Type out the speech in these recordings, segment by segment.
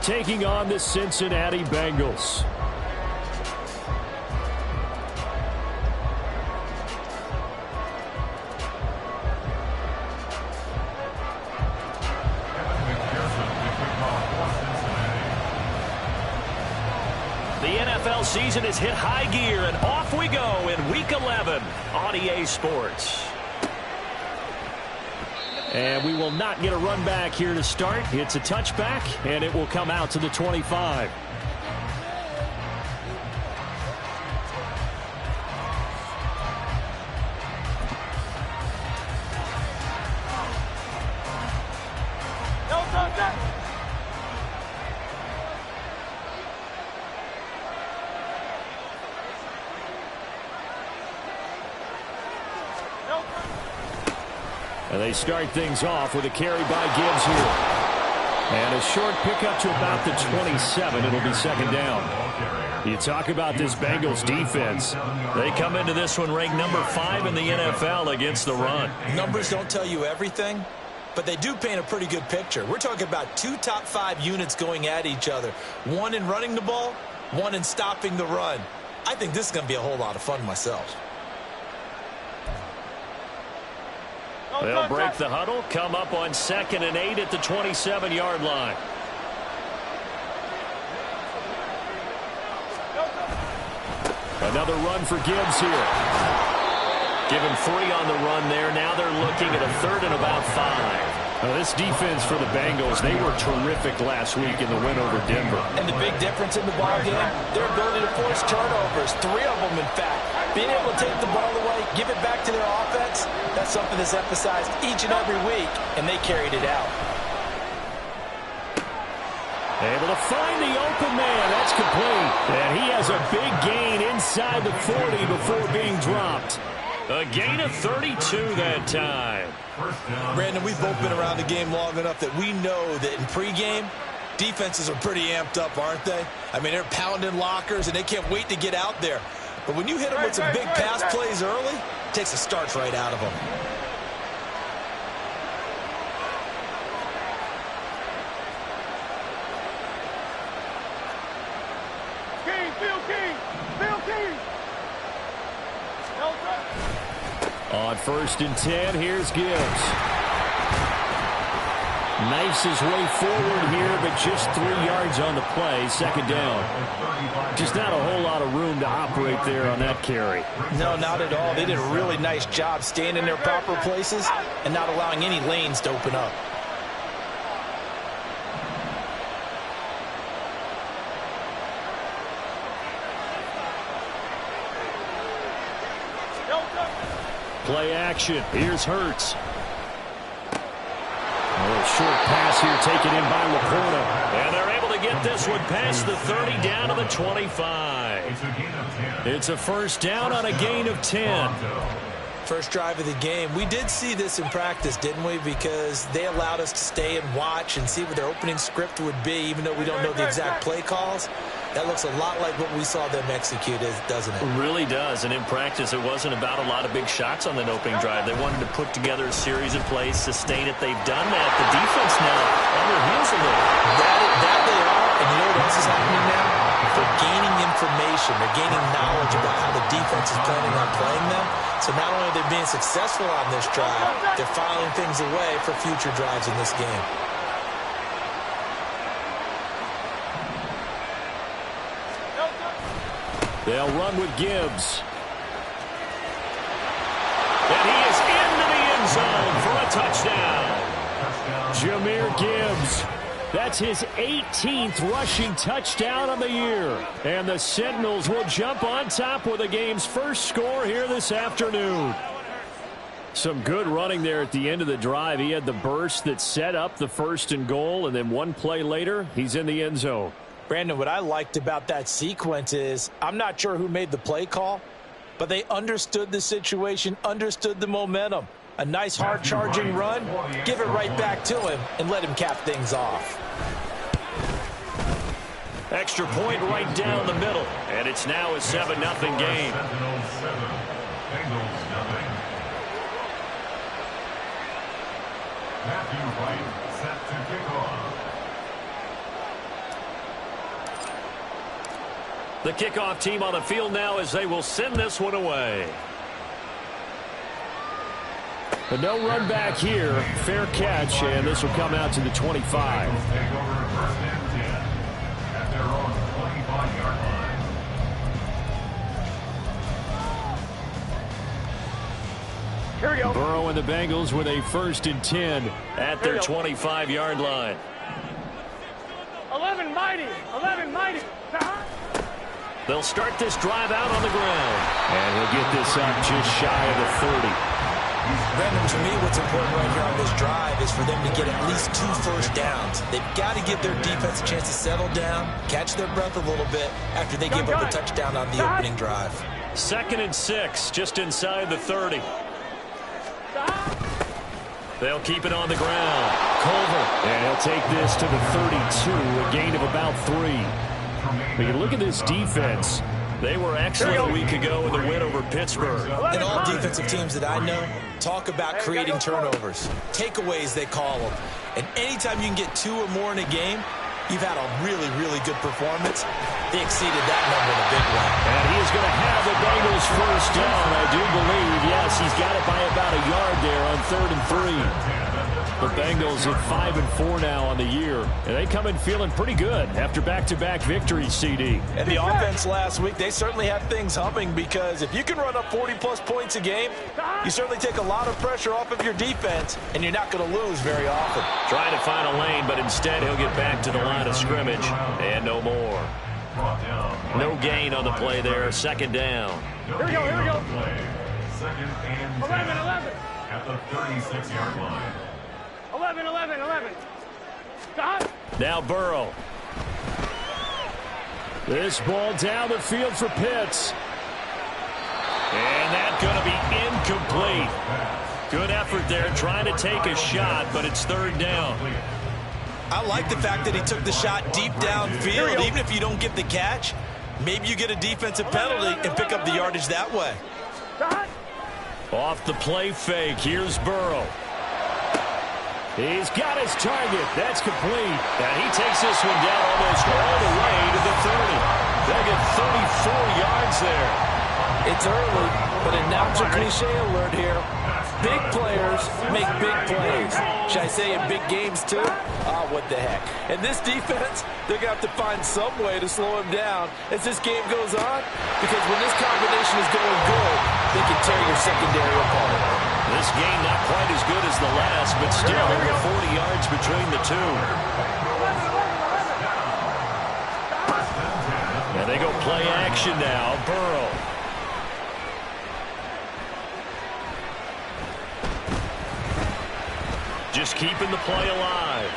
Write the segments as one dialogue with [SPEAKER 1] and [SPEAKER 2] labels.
[SPEAKER 1] taking on the Cincinnati Bengals.
[SPEAKER 2] The NFL season has hit high gear, and off we go in Week 11 on EA Sports.
[SPEAKER 1] And we will not get a run back here to start. It's a touchback, and it will come out to the 25. And they start things off with a carry by Gibbs here. And a short pickup to about the 27. It'll be second down. You talk about this Bengals defense.
[SPEAKER 2] They come into this one ranked number 5 in the NFL against the run.
[SPEAKER 3] Numbers don't tell you everything, but they do paint a pretty good picture. We're talking about 2 top 5 units going at each other. One in running the ball, one in stopping the run. I think this is going to be a whole lot of fun myself.
[SPEAKER 2] They'll break the huddle, come up on 2nd and 8 at the 27-yard line.
[SPEAKER 1] Another run for Gibbs here.
[SPEAKER 2] Given 3 on the run there. Now they're looking at a 3rd and about 5.
[SPEAKER 1] Now, this defense for the Bengals, they were terrific last week in the win over Denver.
[SPEAKER 3] And the big difference in the ball game, their ability to force turnovers, 3 of them in fact. Being able to take the ball away, give it back to their offense, that's something that's emphasized each and every week, and they carried it out.
[SPEAKER 1] Able to find the open man. That's complete. And he has a big gain inside the 40 before being dropped.
[SPEAKER 2] A gain of 32 that time.
[SPEAKER 3] Brandon, we've both been around the game long enough that we know that in pregame, defenses are pretty amped up, aren't they? I mean, they're pounding lockers, and they can't wait to get out there. But when you hit them with some big pass plays early, it takes the starch right out of them.
[SPEAKER 1] On 1st and 10, here's Gibbs. Knifes his way forward here, but just 3 yards on the play. Second down. Just not a whole lot of room to operate there on that carry.
[SPEAKER 3] No, not at all. They did a really nice job staying in their proper places and not allowing any lanes to open up.
[SPEAKER 1] Play action. Here's Hurts. A little short pass here taken in by Laporta.
[SPEAKER 2] And they're able to get this one past the 30 down to the 25.
[SPEAKER 1] It's a first down on a gain of 10.
[SPEAKER 3] First drive of the game. We did see this in practice, didn't we? Because they allowed us to stay and watch and see what their opening script would be, even though we don't know the exact play calls. That looks a lot like what we saw them execute, doesn't it?
[SPEAKER 2] It really does. And in practice, it wasn't about a lot of big shots on that opening drive. They wanted to put together a series of plays, sustain it. They've done that. The defense now on their heels a little.
[SPEAKER 3] That they are. And you know what else is happening now? They're gaining information. They're gaining knowledge about how the defense is planning on playing them. So not only are they being successful on this drive, they're filing things away for future drives in this game.
[SPEAKER 1] They'll run with Gibbs.
[SPEAKER 2] And he is into the end zone for a touchdown.
[SPEAKER 1] Jahmyr Gibbs. That's his 18th rushing touchdown of the year. And the Sentinels will jump on top with the game's first score here this afternoon. Some good running there at the end of the drive. He had the burst that set up the 1st and goal, and then one play later, he's in the end zone.
[SPEAKER 3] Brandon, what I liked about that sequence is I'm not sure who made the play call, but they understood the situation, understood the momentum. A nice hard-charging run, give it right back to him, and let him cap things off.
[SPEAKER 2] Extra point right down the middle, and it's now a 7-0 game.
[SPEAKER 1] The kickoff team on the field now as they will send this one away. But no run back here. Fair catch, and this will come out to the 25.
[SPEAKER 4] Here we go.
[SPEAKER 1] Burrow and the Bengals with a 1st and 10 at their 25-yard line.
[SPEAKER 4] 11 mighty. 11 mighty.
[SPEAKER 1] They'll start this drive out on the ground. And he'll get this up just shy of the 30.
[SPEAKER 3] Brandon, to me, what's important right here on this drive is for them to get at least 2 first downs. They've got to give their defense a chance to settle down, catch their breath a little bit after they give up a touchdown on the opening drive.
[SPEAKER 1] 2nd and 6, just inside the 30. They'll keep it on the ground. Culver, and he'll take this to the 32, a gain of about 3. But you look at this defense. They were excellent a week ago in the win over Pittsburgh.
[SPEAKER 3] And all defensive teams that I know talk about creating turnovers. Takeaways, they call them. And anytime you can get 2 or more in a game, you've had a really, really good performance. They exceeded that number in a big way.
[SPEAKER 1] And he is going to have the Bengals first down, I do believe. Yes, he's got it by about a yard there on 3rd and 3. The Bengals at 5 and 4 now on the year. And they come in feeling pretty good after back-to-back victories, CD.
[SPEAKER 3] And the offense last week, they certainly had things humming because if you can run up 40-plus points a game, you certainly take a lot of pressure off of your defense, and you're not going to lose very often.
[SPEAKER 1] Trying to find a lane, but instead he'll get back to the line of scrimmage. And no more. No gain on the play there. 2nd down.
[SPEAKER 4] Here we go. Here we go.
[SPEAKER 5] 2nd and
[SPEAKER 4] 11. 11.
[SPEAKER 5] At the 36-yard line.
[SPEAKER 4] 11. 11. 11.
[SPEAKER 1] Now Burrow. This ball down the field for Pitts. And that's going to be incomplete. Good effort there trying to take a shot, but it's 3rd down.
[SPEAKER 3] I like the fact that he took the shot deep downfield. Even if you don't get the catch, maybe you get a defensive penalty and pick up the yardage that way.
[SPEAKER 1] Off the play fake, here's Burrow. He's got his target. That's complete. And he takes this one down almost all the way to the 30. They'll get 34 yards there.
[SPEAKER 6] It's early, but a natural cliche alert here. Big players make big plays. Should I say in big games too? Ah, what the heck. And this defense, they're going to have to find some way to slow him down as this game goes on, because when this combination is going good, they can tear your secondary apart.
[SPEAKER 1] This game not quite as good as the last, but still over 40 yards between the two. And they go play action now. Burrow. Just keeping the play alive.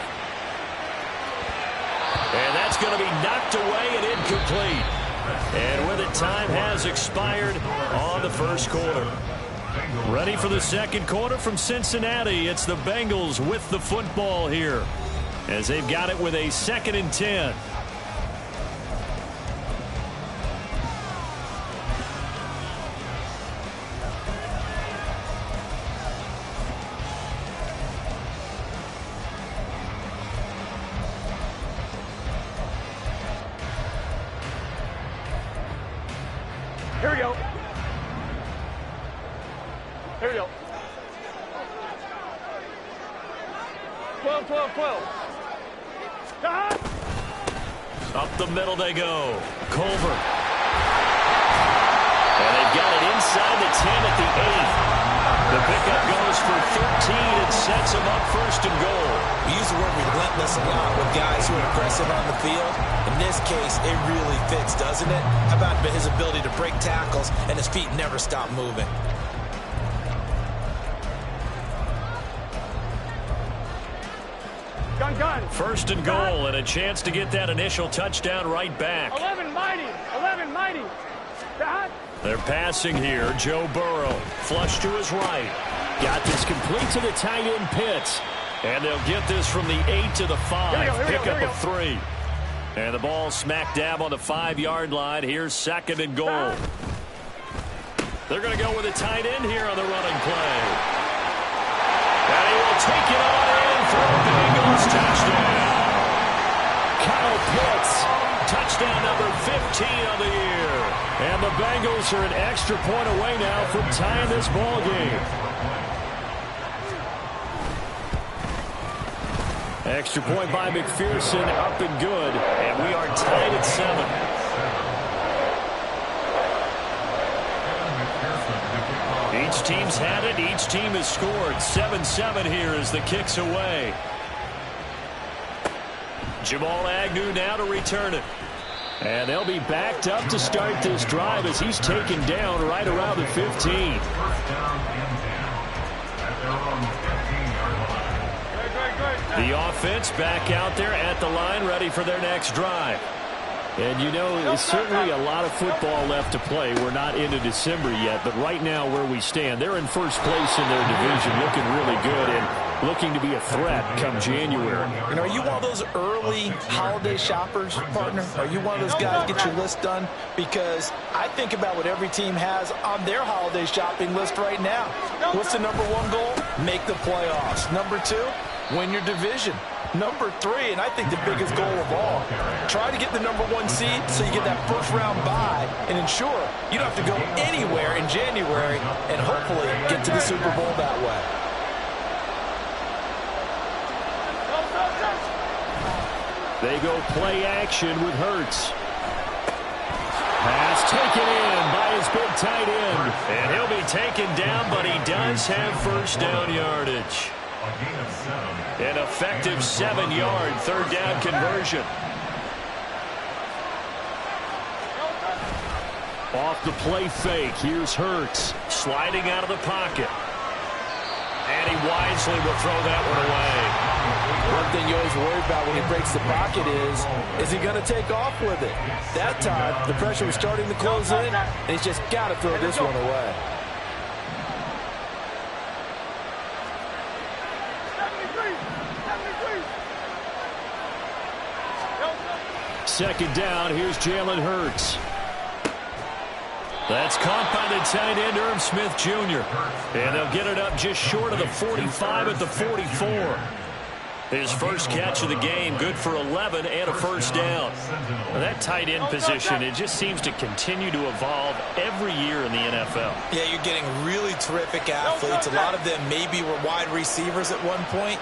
[SPEAKER 1] And that's going to be knocked away and incomplete. And with it, time has expired on the 1st quarter. Ready for the 2nd quarter from Cincinnati. It's the Bengals with the football here as they've got it with a 2nd and 10.
[SPEAKER 4] Here we go. Here we go. 12, 12, 12.
[SPEAKER 1] Up the middle they go. Culver. And they've got it inside the 10 at the 8. The pickup goes for 13 and sets them up 1st and goal.
[SPEAKER 3] We use the word relentless a lot with guys who are aggressive on the field. In this case, it really fits, doesn't it? How about his ability to break tackles and his feet never stop moving?
[SPEAKER 4] Gun.
[SPEAKER 1] 1st and goal and a chance to get that initial touchdown right back.
[SPEAKER 4] 11 mighty. 11 mighty.
[SPEAKER 1] They're passing here. Joe Burrow. Flush to his right. Got this complete to the tight end Pitts. And they'll get this from the 8 to the 5. Pickup of 3. And the ball smack dab on the 5-yard line. Here's 2nd and goal. They're going to go with a tight end here on the running play. And he will take it on in for a Bengals touchdown. Kyle Pitts. Touchdown number 15 on the year. And the Bengals are an extra point away now from tying this ball game. Extra point by McPherson, up and good.
[SPEAKER 2] And we are tied at 7.
[SPEAKER 1] Each team's had it. Each team has scored. 7-7 here as the kick's away. Jamal Agnew now to return it. And they'll be backed up to start this drive as he's taken down right around the 15. The offense back out there at the line, ready for their next drive. And, you know, there's certainly a lot of football left to play. We're not into December yet, but right now where we stand, they're in first place in their division, looking really good and looking to be a threat come January.
[SPEAKER 6] You know, are you one of those early holiday shoppers, partner? Are you one of those guys get your list done? Because I think about what every team has on their holiday shopping list right now. What's the number one goal? Make the playoffs. Number 2, win your division. Number 3, and I think the biggest goal of all, try to get the number 1 seed so you get that first round bye and ensure you don't have to go anywhere in January and hopefully get to the Super Bowl that way.
[SPEAKER 1] They go play action with Hurts. Pass taken in by his big tight end.
[SPEAKER 2] And he'll be taken down, but he does have first down yardage. An effective 7-yard third down conversion.
[SPEAKER 1] Off the play fake, here's Hurts.
[SPEAKER 2] Sliding out of the pocket. And he wisely will throw that one away.
[SPEAKER 6] One thing you always worry about when he breaks the pocket is he going to take off with it? That time, the pressure was starting to close in, and he's just got to throw this one away.
[SPEAKER 1] Second down, here's Jalen Hurts. That's caught by the tight end, Irv Smith Jr. And they'll get it up just short of the 45 at the 44. His first catch of the game, good for 11 and a first down.
[SPEAKER 2] Well, that tight end position, it just seems to continue to evolve every year in the NFL.
[SPEAKER 3] Yeah, you're getting really terrific athletes. A lot of them maybe were wide receivers at one point.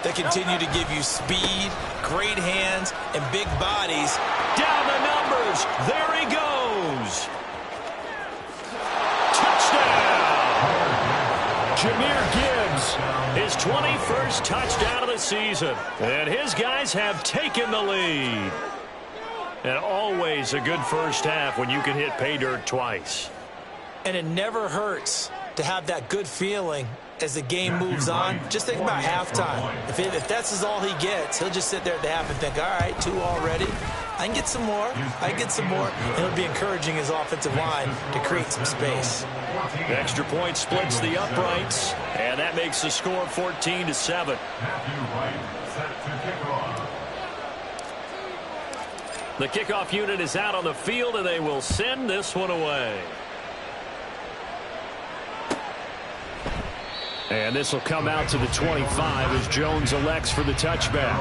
[SPEAKER 3] They continue to give you speed, great hands, and big bodies.
[SPEAKER 2] Down the numbers. There he goes. Touchdown.
[SPEAKER 1] Jahmyr Gibbs.
[SPEAKER 2] His 21st touchdown of the season. And his guys have taken the lead. And always a good first half when you can hit pay dirt twice.
[SPEAKER 3] And it never hurts to have that good feeling as the game moves on. Just think about halftime. If that's all he gets, he'll just sit there at the half and think, all right, 2 already. I can get some more. I can get some more. And he'll be encouraging his offensive line to create some space.
[SPEAKER 2] Extra point splits the uprights. And that makes the score 14-7. The kickoff unit is out on the field, and they will send this one away.
[SPEAKER 1] And this will come out to the 25 as Jones elects for the touchback.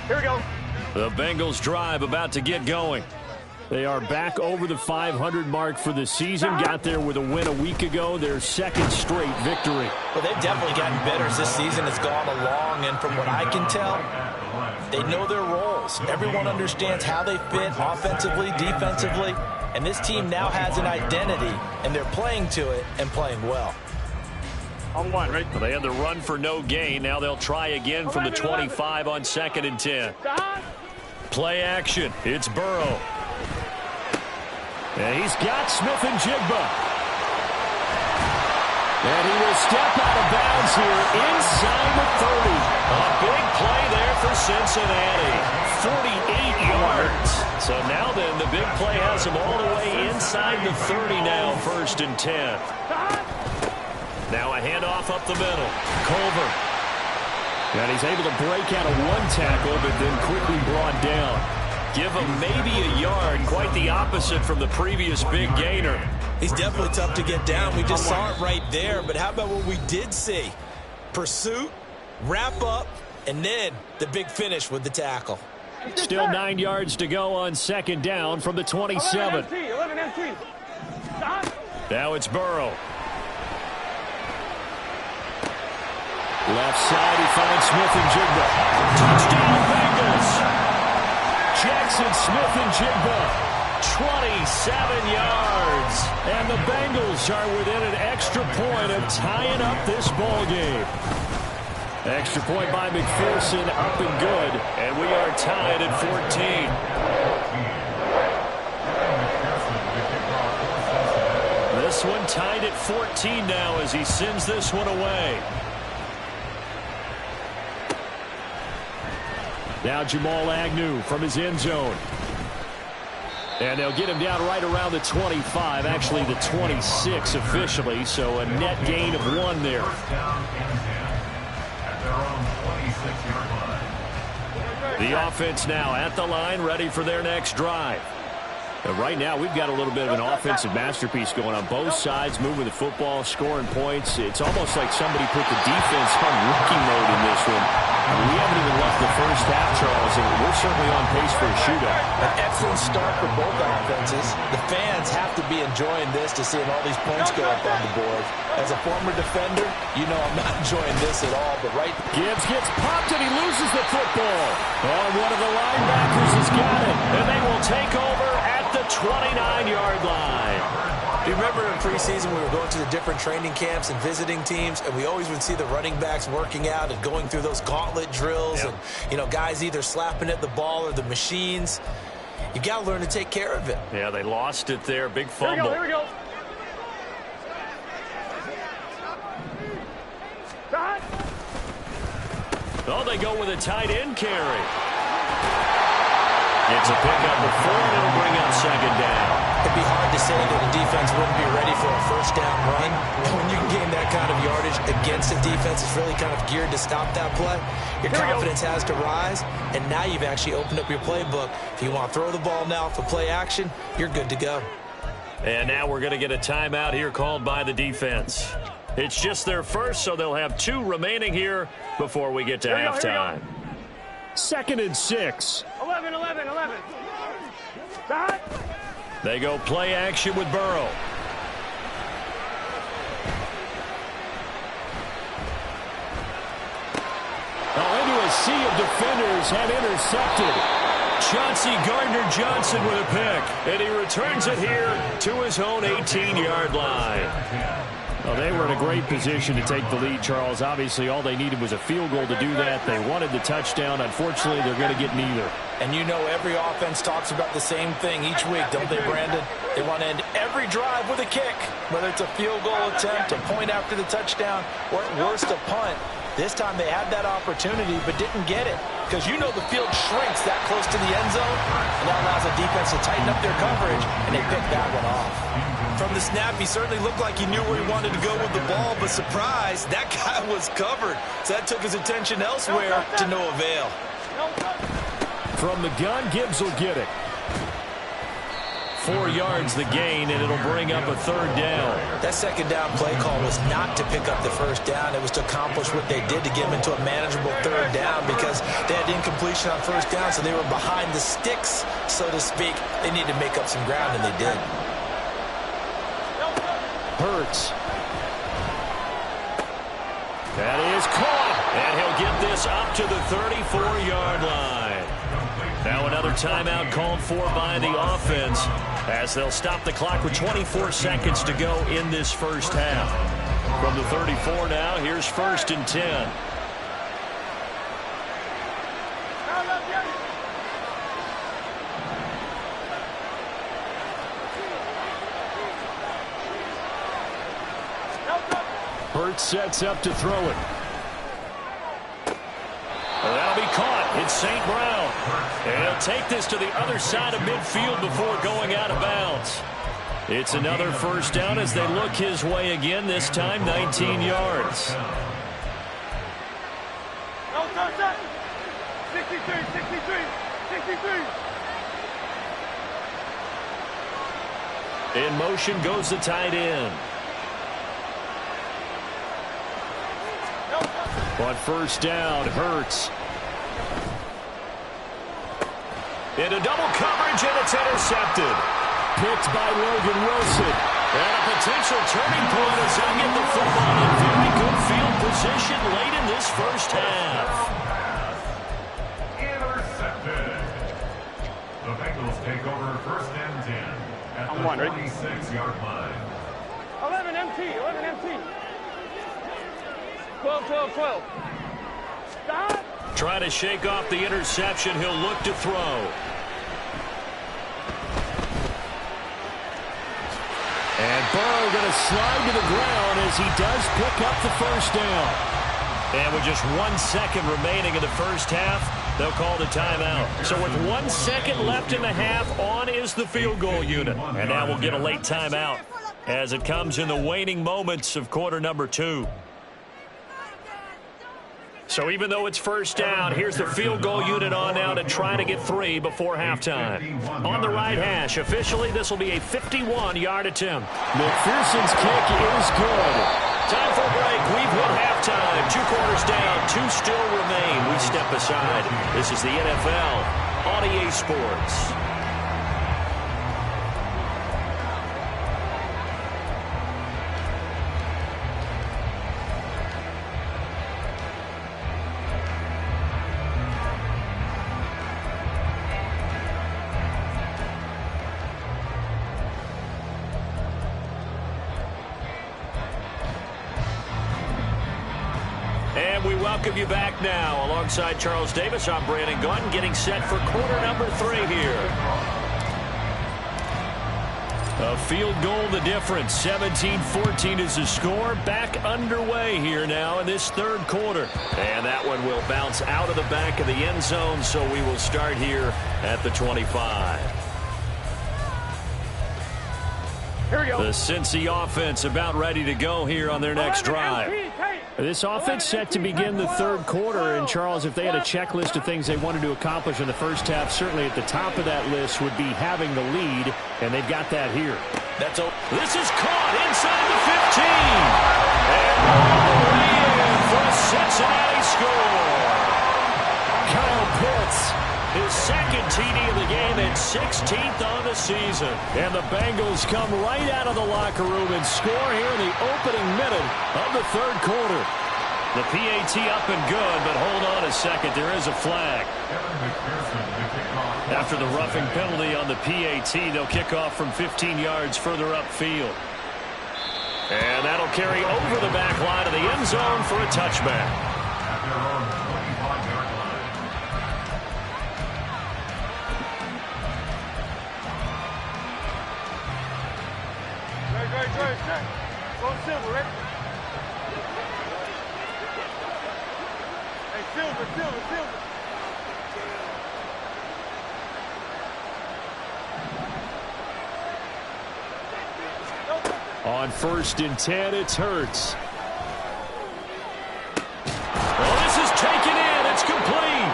[SPEAKER 4] Here we go.
[SPEAKER 1] The Bengals drive about to get going. They are back over the 500 mark for the season. Got there with a win a week ago. Their second straight victory.
[SPEAKER 6] Well, they've definitely gotten better as this season has gone along, and from what I can tell, they know their roles. Everyone understands how they fit offensively, defensively, and this team now has an identity, and they're playing to it and playing well.
[SPEAKER 4] On 1, right?
[SPEAKER 2] They had the run for no gain. Now they'll try again from the 25 on 2nd and 10.
[SPEAKER 1] Play action. It's Burrow. And he's got Smith and Jigba. And he will step out of bounds here inside the 30.
[SPEAKER 2] A big play there for Cincinnati. 48 yards. So now then, the big play has him all the way inside the 30 now, 1st and 10. Now a handoff up the middle. Culver.
[SPEAKER 1] And he's able to break out of one tackle, but then quickly brought down.
[SPEAKER 2] Give him maybe a yard, quite the opposite from the previous big gainer.
[SPEAKER 3] He's definitely tough to get down. We just saw it right there, but how about what we did see? Pursuit, wrap up, and then the big finish with the tackle.
[SPEAKER 1] Still 9 yards to go on second down from the 27.
[SPEAKER 4] 11 MT.
[SPEAKER 1] Now it's Burrow. Left side, he finds Smith and Jigba. Touchdown, Bengals! Jackson Smith and Jigba, 27 yards. And the Bengals are within an extra point of tying up this ball game. Extra point by McPherson, up and good. And we are tied at 14. This one tied at 14 now as he sends this one away. Now Jamal Agnew from his end zone. And they'll get him down right around the 25, actually the 26 officially, so a net gain of 1 there. The offense now at the line, ready for their next drive. Right now, we've got a little bit of an offensive masterpiece going on both sides, moving the football, scoring points. It's almost like somebody put the defense on rookie mode in this one. We haven't even left the first half, Charles, and we're certainly on pace for a shootout.
[SPEAKER 6] An excellent start for both offenses. The fans have to be enjoying this to seeing all these points go up on the board. As a former defender, you know I'm not enjoying this at all, but right.
[SPEAKER 1] Gibbs gets popped and he loses the football. Oh, one of the linebackers has got it, and they will take over at the 29-yard line.
[SPEAKER 3] Do you remember in preseason we were going to the different training camps and visiting teams, and we always would see the running backs working out and going through those gauntlet drills, and, you know, guys either slapping at the ball or the machines. You got to learn to take care of it.
[SPEAKER 2] Yeah, they lost it there. Big fumble.
[SPEAKER 4] Here we go.
[SPEAKER 2] Oh, they go with a tight end carry. It's a pickup of 4, and it'll bring up second down.
[SPEAKER 3] It'd be hard to say that a defense wouldn't be ready for a first down run. When you can gain that kind of yardage against a defense that's really kind of geared to stop that play, your confidence has to rise, and now you've actually opened up your playbook. If you want to throw the ball now for play action, you're good to go.
[SPEAKER 2] And now we're going to get a timeout here called by the defense. It's just their first, so they'll have 2 remaining here before we get to halftime.
[SPEAKER 1] 2nd and 6.
[SPEAKER 4] 11.
[SPEAKER 2] They go play action with Burrow.
[SPEAKER 1] Now into a sea of defenders and intercepted.
[SPEAKER 2] Chauncey Gardner-Johnson with a pick, and he returns it here to his own 18-yard line.
[SPEAKER 1] Well, they were in a great position to take the lead, Charles. Obviously, all they needed was a field goal to do that. They wanted the touchdown. Unfortunately, they're going to get neither.
[SPEAKER 6] And you know every offense talks about the same thing each week, don't they, Brandon? They want to end every drive with a kick, whether it's a field goal attempt, a point after the touchdown, or at worst a punt. This time they had that opportunity but didn't get it because you know the field shrinks that close to the end zone, and that allows the defense to tighten up their coverage, and they picked that one off.
[SPEAKER 3] From the snap, he certainly looked like he knew where he wanted to go with the ball, but surprise, that guy was covered. So that took his attention elsewhere to no avail.
[SPEAKER 1] From the gun, Gibbs will get it.
[SPEAKER 2] 4 yards the gain, and it'll bring up a 3rd down.
[SPEAKER 3] That second down play call was not to pick up the first down. It was to accomplish what they did to get them into a manageable 3rd down because they had incompletion on first down, so they were behind the sticks, so to speak. They needed to make up some ground, and they did.
[SPEAKER 1] Hurts.
[SPEAKER 2] That is caught, and he'll get this up to the 34-yard line. Now another timeout called for by the offense as they'll stop the clock with 24 seconds to go in this first half. From the 34 now, here's 1st and 10.
[SPEAKER 1] Hurts sets up to throw it.
[SPEAKER 2] That'll be caught. It's St. Brown. And he'll take this to the other side of midfield before going out of bounds. It's another first down as they look his way again, this time 19 yards.
[SPEAKER 1] In motion goes the tight end. On first down, Hurts. Into double coverage, and it's intercepted. Picked by Logan Wilson. And a potential turning point as they get the football in very good field position late in this first half.
[SPEAKER 5] Intercepted. The Bengals take over first and 10 at the 26-yard line.
[SPEAKER 4] 11 MT, 11 MT. 12, 12, 12. Stop.
[SPEAKER 1] Trying to shake off the interception. He'll look to throw. And Burrow going to slide to the ground as he does pick up the first down. And with just 1 second remaining in the first half, they'll call the timeout. So with 1 second left in the half, on is the field goal unit. And now we'll get a late timeout as it comes in the waning moments of quarter number 2. So even though it's first down, here's the field goal unit on now to try to get 3 before halftime. On the right hash, officially this will be a 51-yard attempt. McPherson's kick is good. Time for a break. We've hit halftime. 2 quarters down, 2 still remain. We step aside. This is the NFL on EA Sports. Welcome you back now. Alongside Charles Davis, I'm Brandon Gunn, getting set for quarter number 3 here. A field goal the difference. 17-14 is the score. Back underway here now in this third quarter. And that one will bounce out of the back of the end zone, so we will start here at the 25.
[SPEAKER 4] Here we go.
[SPEAKER 1] The Cincy offense about ready to go here on their next drive. This offense set to begin the third quarter, and Charles, if they had a checklist of things they wanted to accomplish in the first half, certainly at the top of that list would be having the lead, and they've got that here. This is caught inside the 15. And all the way in for a Cincinnati score. Kyle Pitts, his second TD of the game and 16th on the season. And the Bengals come right out of the locker room and score here in the opening minute of the third quarter. The PAT up and good, but hold on a second. There is a flag. After the roughing penalty on the PAT, they'll kick off from 15 yards further upfield. And that'll carry over the back line of the end zone for a touchback.
[SPEAKER 4] Go Silver, right? Hey, Silver, Silver, Silver.
[SPEAKER 1] On first and 10, it's Hurts. Well, this is taken in. It's complete.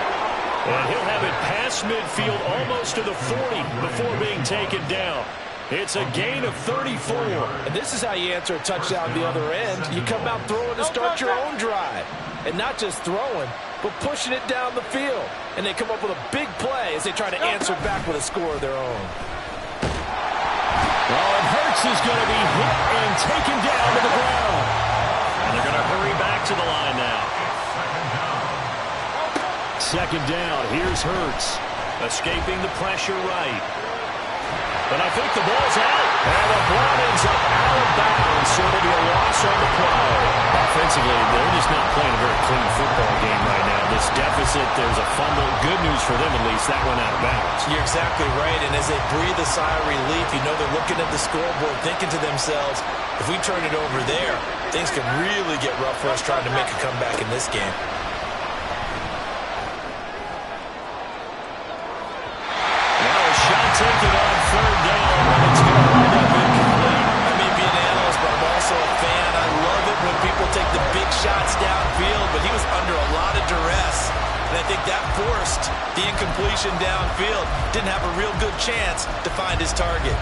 [SPEAKER 1] And he'll have it past midfield almost to the 40 before being taken down. It's a gain of 34.
[SPEAKER 6] And this is how you answer a touchdown the other end. You come out throwing to start your own drive. And not just throwing, but pushing it down the field. And they come up with a big play as they try to answer back with a score of their own.
[SPEAKER 1] Well, and Hurts is going to be hit and taken down to the ground. And they're going to hurry back to the line now. Second down. Here's Hurts. Escaping the pressure right. And I think the ball's out. And the ball ends up out of bounds, so it'll be a loss on the play. Offensively, they're just not playing a very clean football game right now. This deficit, there's a fumble. Good news for them, at least. That went out of bounds.
[SPEAKER 3] You're exactly right. And as they breathe a sigh of relief, you know they're looking at the scoreboard, thinking to themselves, if we turn it over there, things could really get rough for us trying to make a comeback in this game.
[SPEAKER 1] Taken on third down, but it's going to wind up incomplete.
[SPEAKER 3] I may be an analyst, but I'm also a fan. I love it when people take the big shots downfield, but he was under a lot of duress. And I think that forced the incompletion downfield. Didn't have a real good chance to find his target.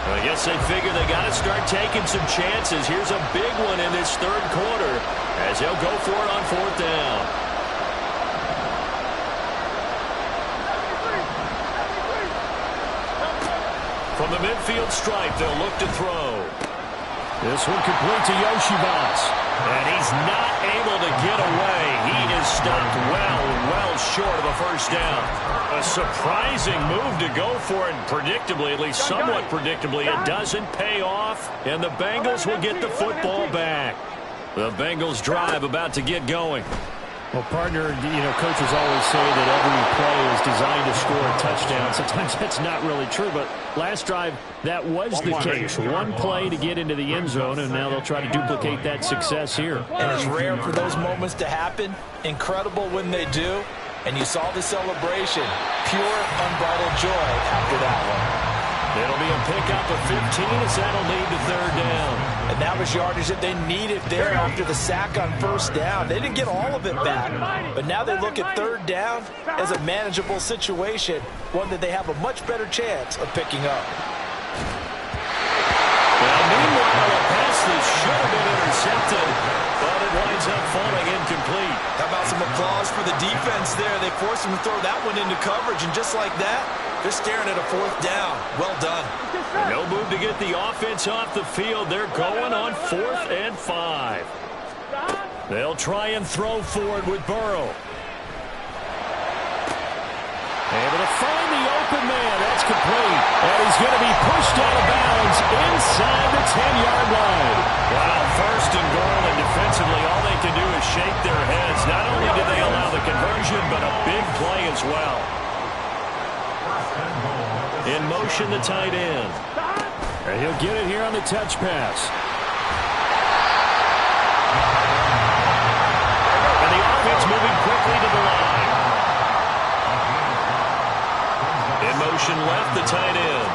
[SPEAKER 2] I guess they figure they got to start taking some chances. Here's a big one in this third quarter as they'll go for it on fourth down. From the midfield stripe, they'll look to throw.
[SPEAKER 1] This one complete to Yoshibas.
[SPEAKER 2] And he's not able to get away. He is stopped well short of a first down. A surprising move to go for it. Predictably, at least somewhat predictably, it doesn't pay off. And the Bengals will get the football back. The Bengals drive about to get going.
[SPEAKER 1] Well, partner, coaches always say that every play is designed to score a touchdown. Sometimes that's not really true, but last drive, that was the case. One play to get into the end zone, and now they'll try to duplicate that success here.
[SPEAKER 6] And it's rare for those moments to happen. Incredible when they do. And you saw the celebration. Pure, unbridled joy after that one.
[SPEAKER 2] It'll be a pickup of 15 as that'll lead to third down.
[SPEAKER 6] And that was yardage that they needed there after the sack on first down. They didn't get all of it back, but now they look at third down as a manageable situation, one that they have a much better chance of picking up.
[SPEAKER 2] Well, meanwhile, a pass that should have been intercepted, but it winds up falling incomplete.
[SPEAKER 3] How about some applause for the defense there? They forced him to throw that one into coverage, and just like that, they're staring at a fourth down. Well done.
[SPEAKER 2] And no move to get the offense off the field. They're going on 4th and 5. They'll try and throw forward with Burrow. Able to find the open man. That's complete. And he's going to be pushed out of bounds inside the 10-yard line. Wow, first and goal, and defensively all they can do is shake their heads. Not only did they allow the conversion, but a big play as well. In motion, the tight end.
[SPEAKER 1] And he'll get it here on the touch pass.
[SPEAKER 2] And the offense moving quickly to the line. In motion left, the tight end.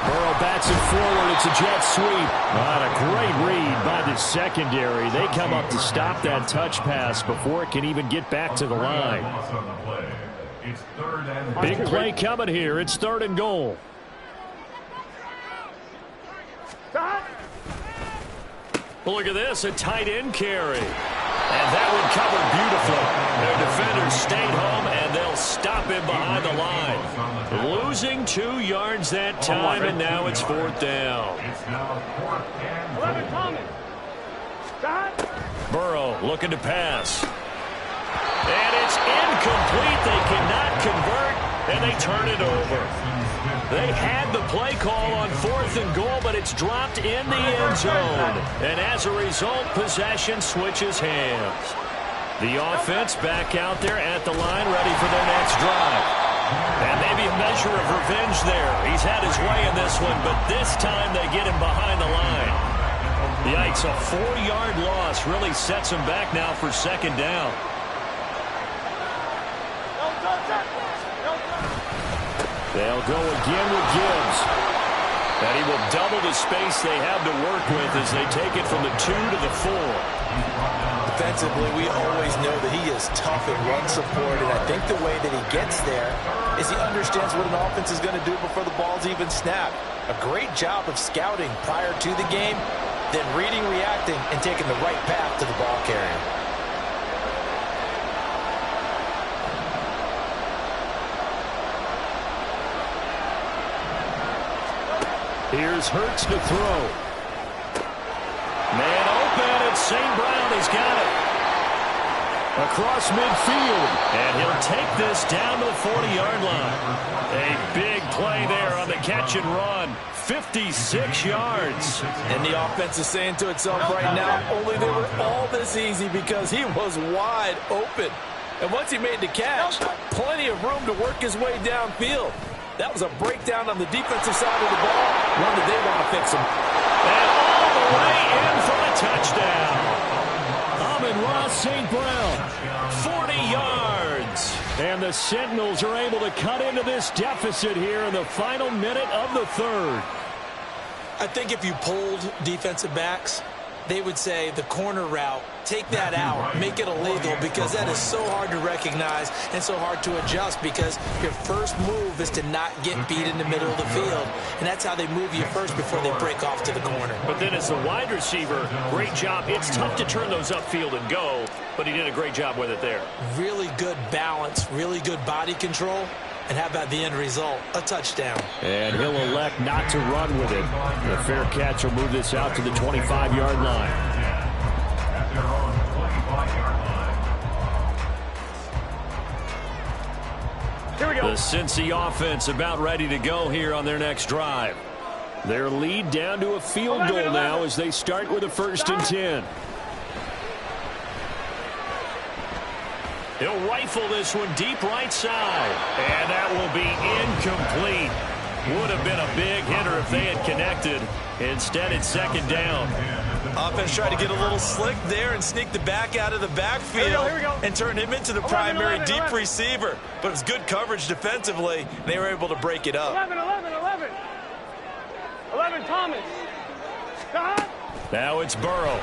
[SPEAKER 1] Burrow bats it forward. It's a jet sweep. What a great read by the secondary. They come up to stop that touch pass before it can even get back to the line. Big play coming here. It's 3rd and goal.
[SPEAKER 2] Look at this, a tight end carry. And that one covered beautifully. Their defenders stayed home, and they'll stop him behind the line. Losing 2 yards that time, and now it's 4th down. Burrow looking to pass. And it's incomplete. They cannot convert, and they turn it over. They had the play call on 4th and goal, but it's dropped in the end zone. And as a result, possession switches hands. The offense back out there at the line, ready for their next drive. And maybe a measure of revenge there. He's had his way in this one, but this time they get him behind the line. Yikes, a 4-yard loss really sets him back now for 2nd down.
[SPEAKER 1] They'll go again with Gibbs.
[SPEAKER 2] And he will double the space they have to work with as they take it from the 2 to the 4.
[SPEAKER 6] Defensively, we always know that he is tough in run support, and I think the way that he gets there is he understands what an offense is going to do before the ball's even snapped. A great job of scouting prior to the game, then reading, reacting, and taking the right path to the ball carrier.
[SPEAKER 1] Here's Hurts to throw.
[SPEAKER 2] Man open, and St. Brown has got it.
[SPEAKER 1] Across midfield.
[SPEAKER 2] And he'll take this down to the 40-yard line. A big play there on the catch and run. 56 yards.
[SPEAKER 6] And the offense is saying to itself right now, only they were all this easy because he was wide open. And once he made the catch, plenty of room to work his way downfield. That was a breakdown on the defensive side of the ball, one that they want to fix him.
[SPEAKER 2] And all the way in for a touchdown.
[SPEAKER 1] Amon-Ra St. Brown.
[SPEAKER 2] 40 yards.
[SPEAKER 1] And the Sentinels are able to cut into this deficit here in the final minute of the 3rd.
[SPEAKER 3] I think if you polled defensive backs,
[SPEAKER 6] they would say the corner route, take that out, make it illegal, because that is so hard to recognize and so hard to adjust, because your first move is to not get beat in the middle of the field, and that's how they move you first before they break off to the corner.
[SPEAKER 1] But then as the wide receiver, great job. It's tough to turn those upfield and go, but he did a great job with it there.
[SPEAKER 6] Really good balance, really good body control. And how about the end result? A touchdown.
[SPEAKER 1] And he'll elect not to run with it. The fair catch will move this out to the 25-yard line.
[SPEAKER 5] At their own 25-yard line.
[SPEAKER 4] Here we go.
[SPEAKER 1] The Cincy offense about ready to go here on their next drive. Their lead down to a field goal now as they start with a 1st and 10. He'll rifle this one deep right side. And that will be incomplete. Would have been a big hitter if they had connected. Instead, it's 2nd down.
[SPEAKER 3] Offense tried to get a little slick there and sneak the back out of the backfield and turn him into the primary deep receiver. But it was good coverage defensively, and they were able to break it up.
[SPEAKER 4] 11, Thomas.
[SPEAKER 1] Now it's Burrow.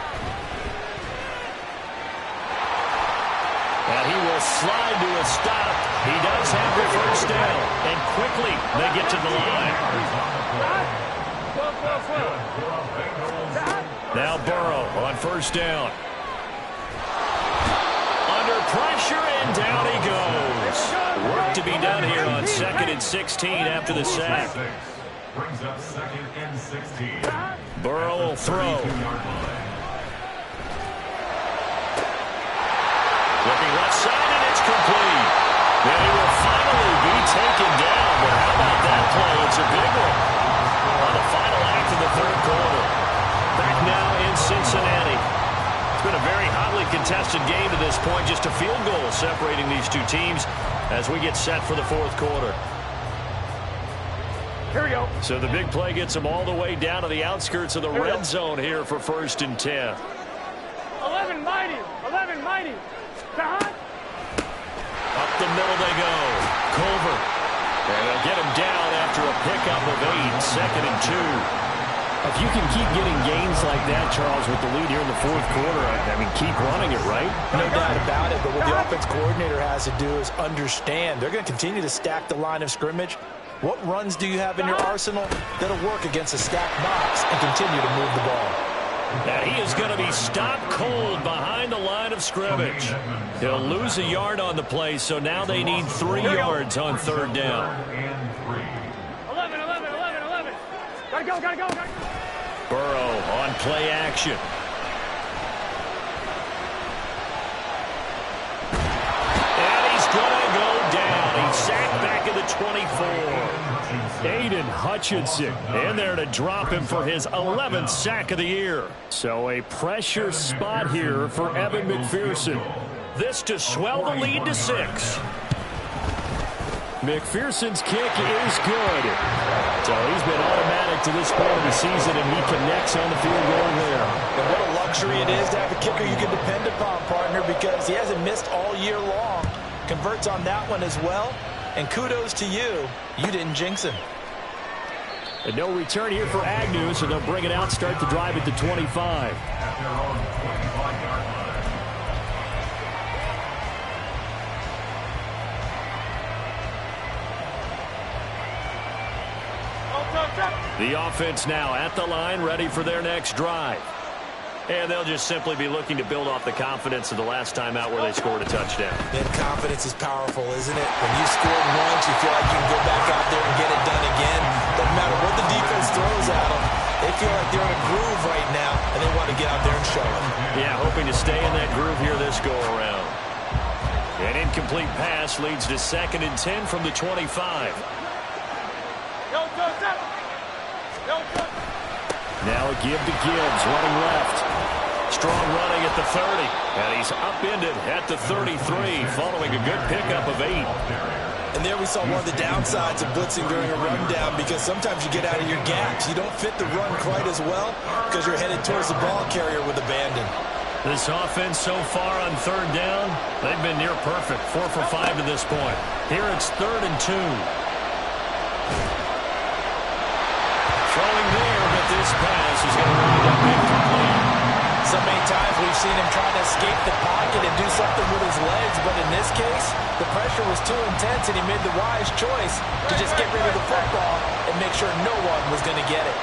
[SPEAKER 1] And he will slide to a stop. He does have the 1st down. And quickly, they get to the line. Now Burrow on 1st down. Under pressure, and down he goes. Work to be done here on 2nd and 16 after the sack.
[SPEAKER 5] Brings up 2nd and 16.
[SPEAKER 1] Burrow will throw. Looking left side, and it's complete. Then he will finally be taken down. But how about that play? It's a big one. On the final act of the 3rd quarter. Back now in Cincinnati. It's been a very hotly contested game to this point. Just a field goal separating these two teams as we get set for the 4th quarter.
[SPEAKER 4] Here we go.
[SPEAKER 1] So the big play gets them all the way down to the outskirts of the red zone here for 1st and 10.
[SPEAKER 4] 11 mighty.
[SPEAKER 1] Up the middle they go. Culver. And they'll get him down after a pickup of 8. 2nd and 2. If you can keep getting gains like that, Charles, with the lead here in the 4th quarter, I mean, keep running it, right?
[SPEAKER 6] No doubt about it, but what the offense coordinator has to do is understand. They're going to continue to stack the line of scrimmage. What runs do you have in your arsenal that'll work against a stacked box and continue to move the ball?
[SPEAKER 1] And he is going to be stopped cold behind the line of scrimmage. He'll lose a yard on the play, so now they need 3 yards on 3rd down.
[SPEAKER 4] 11. Gotta go.
[SPEAKER 1] Burrow on play action. And he's going to go down. He's sacked back at the 24. Aiden Hutchinson in there to drop him for his 11th sack of the year. So a pressure spot here for Evan McPherson. This to swell the lead to 6. McPherson's kick is good. So he's been automatic to this point of the season, and he connects on the field goal there.
[SPEAKER 6] And what a luxury it is to have a kicker you can depend upon, partner, because he hasn't missed all year long. Converts on that one as well. And kudos to you. You didn't jinx him.
[SPEAKER 1] And no return here for Agnew, so they'll bring it out, start the drive at the 25.
[SPEAKER 5] At their own 25-yard line.
[SPEAKER 1] The offense now at the line, ready for their next drive. And they'll just simply be looking to build off the confidence of the last time out where they scored a touchdown.
[SPEAKER 3] And confidence is powerful, isn't it? When you scored once, you feel like you can go back out there and get it done again. Doesn't matter what the defense throws at them. They feel like they're in a groove right now, and they want to get out there and show it.
[SPEAKER 1] Yeah, hoping to stay in that groove here this go-around. An incomplete pass leads to 2nd and 10 from the 25. Now a give to Gibbs, running left. Strong running at the 30. And he's upended at the 33, following a good pickup of 8.
[SPEAKER 3] And there we saw one of the downsides of blitzing during a rundown, because sometimes you get out of your gaps. You don't fit the run quite as well because you're headed towards the ball carrier with abandon.
[SPEAKER 1] This offense so far on 3rd down, they've been near perfect. 4 for 5 to this point. Here it's 3rd and 2. Throwing there, but this pass is going to wind up incomplete.
[SPEAKER 6] So many times we've seen him trying to escape the pocket and do something with his legs, but in this case, the pressure was too intense and he made the wise choice to just get rid of the football and make sure no one was going to get it.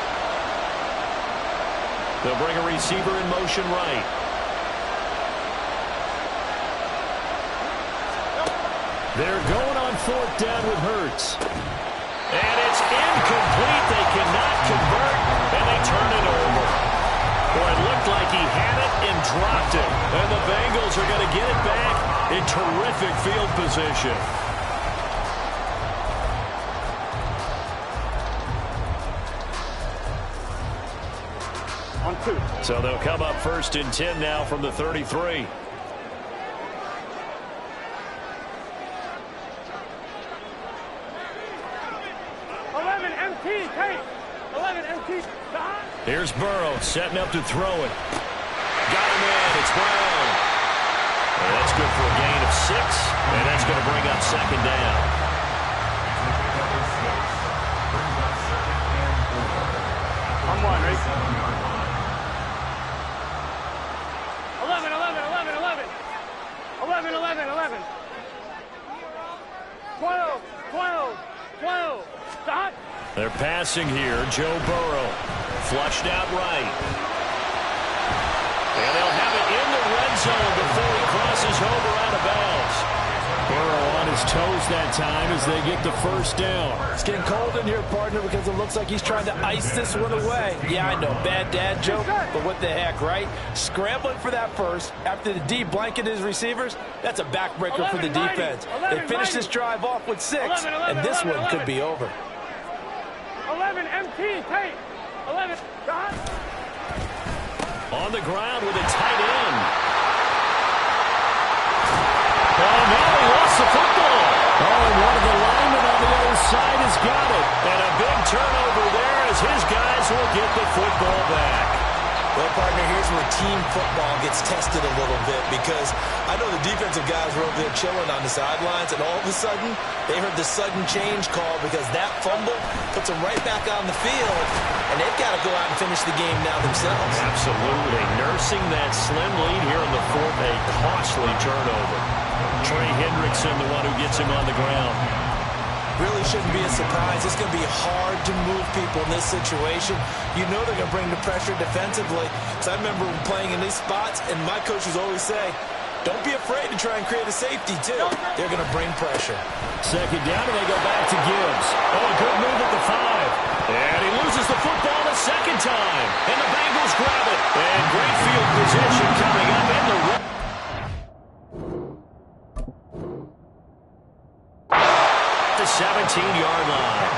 [SPEAKER 2] They'll bring a receiver in motion right.
[SPEAKER 1] They're going on 4th down with Hurts.
[SPEAKER 2] And it's incomplete. They cannot convert, and they turn it over. Boy, it looked like he had it and dropped it. And the Bengals are going to get it back in terrific field position.
[SPEAKER 4] On 2.
[SPEAKER 2] So they'll come up 1st and 10 now from the 33. Here's Burrow setting up to throw it. Got him in. It's Brown. And that's good for a gain of 6. And that's going to bring up 2nd down.
[SPEAKER 4] On 1, right? 11, 11. 12. Stop.
[SPEAKER 2] They're passing here. Joe Burrow. Flushed out right. And they'll have it in the red zone before he crosses over out of bounds.
[SPEAKER 1] Burrow on his toes that time as they get the 1st down.
[SPEAKER 6] It's getting cold in here, partner, because it looks like he's trying to ice this one away. Yeah, I know, bad dad joke, but what the heck, right? Scrambling for that first after the D blanketed his receivers, that's a backbreaker for the defense. They finished this drive off with 6, and this one could be over.
[SPEAKER 4] 11, MT, Tate. 11, God.
[SPEAKER 2] On the ground with a tight end. Oh, now he lost the football.
[SPEAKER 1] Oh, and one of the linemen on the other side has got it.
[SPEAKER 2] And a big turnover there as his guys will get the football back.
[SPEAKER 3] Well, partner, here's where team football gets tested a little bit because I know the defensive guys were over there chilling on the sidelines, and all of a sudden, they heard the sudden change call because that fumble puts them right back on the field, and they've got to go out and finish the game now themselves.
[SPEAKER 2] Absolutely. Nursing that slim lead here in the 4th, a costly turnover. Trey Hendrickson, the one who gets him on the ground.
[SPEAKER 3] Really shouldn't be a surprise. It's going to be hard to move people in this situation. You know they're going to bring the pressure defensively. So I remember playing in these spots, and my coaches always say, don't be afraid to try and create a safety, too. They're going to bring pressure.
[SPEAKER 1] 2nd down, and they go back to Gibbs.
[SPEAKER 2] Oh, a good move at the 5. And he loses the football the 2nd time. And the Bengals grab it. And great field position coming up in the 17-yard line.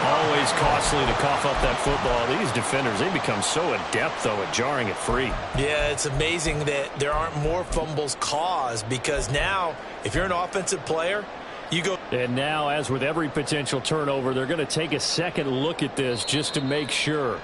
[SPEAKER 2] Always costly to cough up that football. These defenders, they become so adept, though, at jarring it free.
[SPEAKER 3] Yeah, it's amazing that there aren't more fumbles caused because now, if you're an offensive player, you go.
[SPEAKER 1] And now, as with every potential turnover, they're going to take a second look at this just to make sure.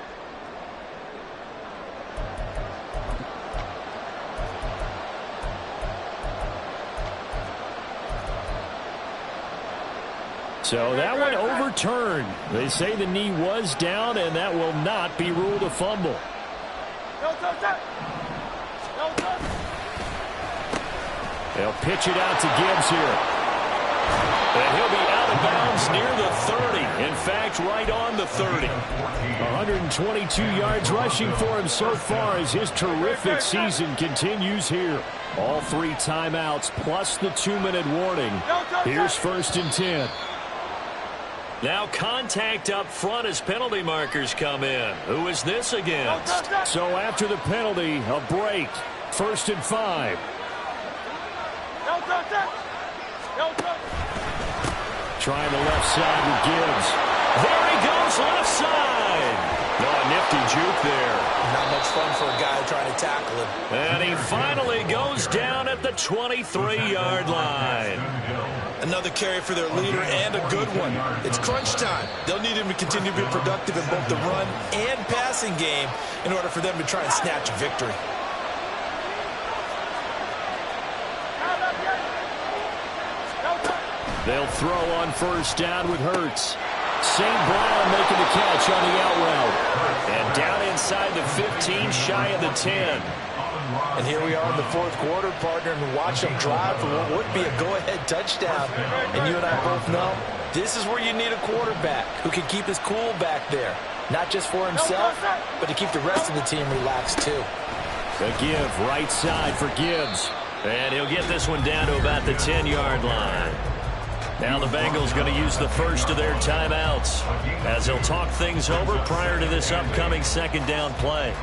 [SPEAKER 1] So that one overturned. They say the knee was down, and that will not be ruled a fumble. They'll pitch it out to Gibbs here.
[SPEAKER 2] And he'll be out of bounds near the 30. In fact, right on the 30.
[SPEAKER 1] 122 yards rushing for him so far as his terrific season continues here. All 3 timeouts plus the 2-minute warning. Here's 1st and 10.
[SPEAKER 2] Now contact up front as penalty markers come in. Who is this against?
[SPEAKER 1] So after the penalty, a break. 1st and 5. Trying the left side with Gibbs.
[SPEAKER 2] There he goes, left side. No, a nifty juke there.
[SPEAKER 3] Not much fun for a guy trying to tackle him.
[SPEAKER 2] And he finally goes down at the 23-yard line.
[SPEAKER 3] Another carry for their leader and a good one. It's crunch time. They'll need him to continue to be productive in both the run and passing game in order for them to try and snatch a victory.
[SPEAKER 1] They'll throw on 1st down with Hurts. St. Brown making the catch on the out route.
[SPEAKER 2] And down inside the 15, shy of the 10.
[SPEAKER 6] And here we are in the fourth quarter, partner, and watch them drive for what would be a go-ahead touchdown. And you and I both know this is where you need a quarterback who can keep his cool back there. Not just for himself, but to keep the rest of the team relaxed too.
[SPEAKER 1] The give right side for Gibbs.
[SPEAKER 2] And he'll get this one down to about the 10-yard line. Now the Bengals going to use the first of their timeouts as they'll talk things over prior to this upcoming second down play.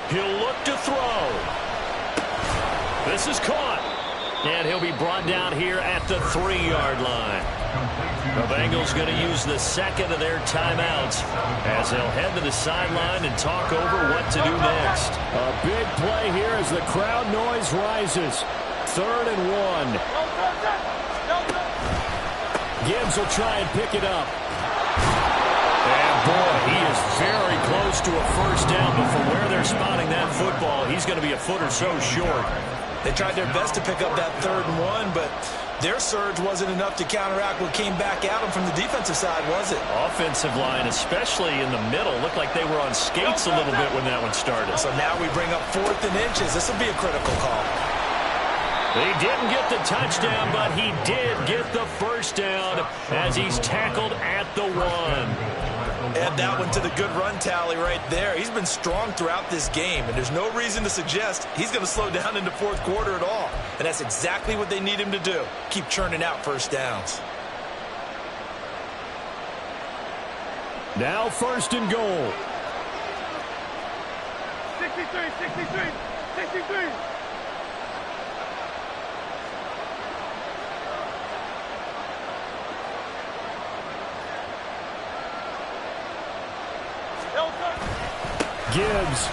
[SPEAKER 2] He'll look to throw. This is caught. And he'll be brought down here at the 3-yard line. The Bengals going to use the second of their timeouts as they'll head to the sideline and talk over what to do next.
[SPEAKER 1] A big play here as the crowd noise rises. 3rd and 1. Gibbs will try and pick it up. And boy, he is very close to a first down, but from where they're spotting that football, he's going to be a foot or so short.
[SPEAKER 3] They tried their best to pick up that 3rd and 1, but their surge wasn't enough to counteract what came back at them from the defensive side, was it?
[SPEAKER 2] Offensive line, especially in the middle, looked like they were on skates a little bit when that one started.
[SPEAKER 3] So now we bring up 4th and inches. This will be a critical call.
[SPEAKER 2] He didn't get the touchdown, but he did get the first down as he's tackled at the 1.
[SPEAKER 3] Add that one to the good run tally right there. He's been strong throughout this game, and there's no reason to suggest he's going to slow down in the fourth quarter at all. And that's exactly what they need him to do. Keep churning out first downs.
[SPEAKER 1] Now 1st and goal.
[SPEAKER 4] 63.
[SPEAKER 1] Gibbs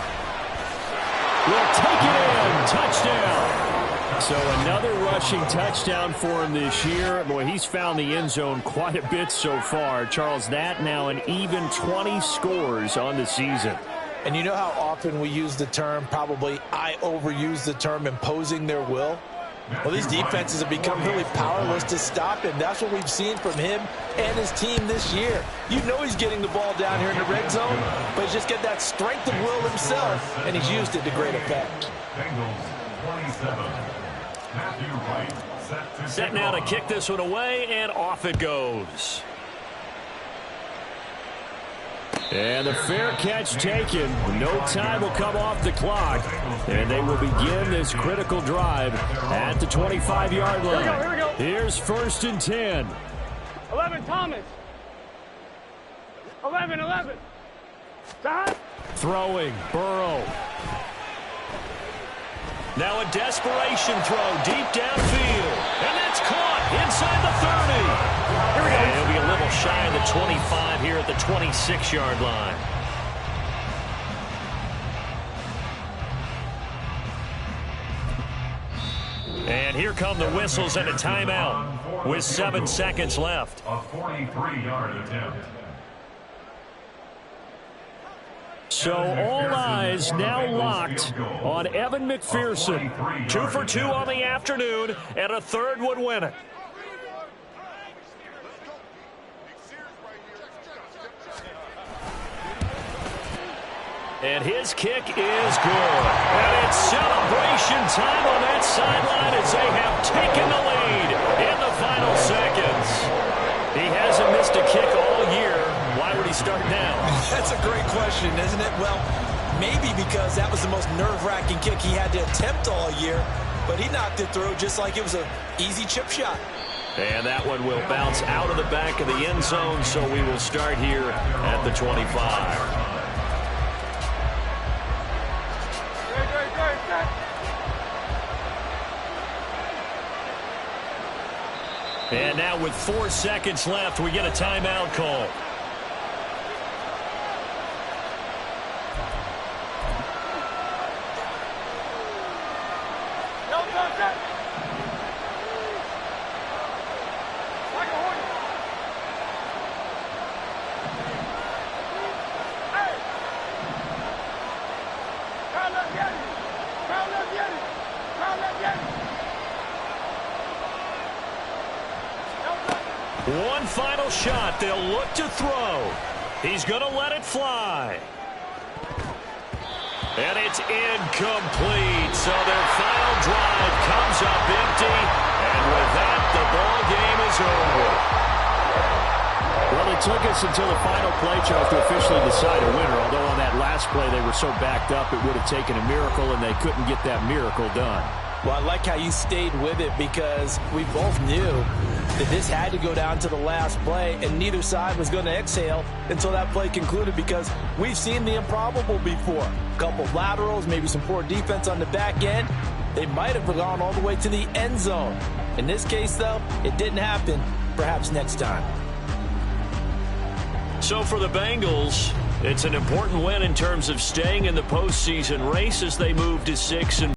[SPEAKER 1] will take it in. Touchdown. So another rushing touchdown for him this year. Boy, he's found the end zone quite a bit so far. Charles, that now an even 20 scores on the season.
[SPEAKER 6] And you know how often we use the term, probably I overuse the term, imposing their will? Well, these defenses have become really powerless to stop him. That's what we've seen from him and his team this year. You know he's getting the ball down here in the red zone, but he's just got that strength of will himself, and he's used it to great effect.
[SPEAKER 5] Bengals 27. Matthew Wright set to
[SPEAKER 2] Set now to kick this one away, and off it goes.
[SPEAKER 1] And the fair catch taken. No time will come off the clock. And they will begin this critical drive at the 25-yard line.
[SPEAKER 4] Here we go.
[SPEAKER 1] Here's 1st and 10.
[SPEAKER 4] 11, Thomas. 11. Stop.
[SPEAKER 1] Throwing, Burrow.
[SPEAKER 2] Now a desperation throw deep downfield. And that's caught inside the 30. And he'll be a little shy of the 25 here at the 26-yard line. And here come the whistles and a timeout with 7 seconds left.
[SPEAKER 5] A 43-yard attempt.
[SPEAKER 1] So all eyes now locked on Evan McPherson.
[SPEAKER 2] 2 for 2 on the afternoon, and a third would win it. And his kick is good. And it's celebration time on that sideline as they have taken the lead in the final seconds. He hasn't missed a kick all year. Why would he start now?
[SPEAKER 3] That's a great question, isn't it? Well, maybe because that was the most nerve-wracking kick he had to attempt all year, but he knocked it through just like it was an easy chip shot.
[SPEAKER 2] And that one will bounce out of the back of the end zone, so we will start here at the 25. And now with 4 seconds left, we get a timeout call. One final shot. They'll look to throw. He's going to let it fly. And it's incomplete. So their final drive comes up empty. And with that, the ball game is over.
[SPEAKER 1] Well, it took us until the final play, Charles, to officially decide a winner. Although on that last play they were so backed up, it would have taken a miracle, and they couldn't get that miracle done.
[SPEAKER 6] Well, I like how you stayed with it because we both knew that this had to go down to the last play, and neither side was going to exhale until that play concluded because we've seen the improbable before. A couple laterals, maybe some poor defense on the back end. They might have gone all the way to the end zone. In this case, though, it didn't happen. Perhaps next time.
[SPEAKER 2] So for the Bengals, it's an important win in terms of staying in the postseason race as they move to 6-4.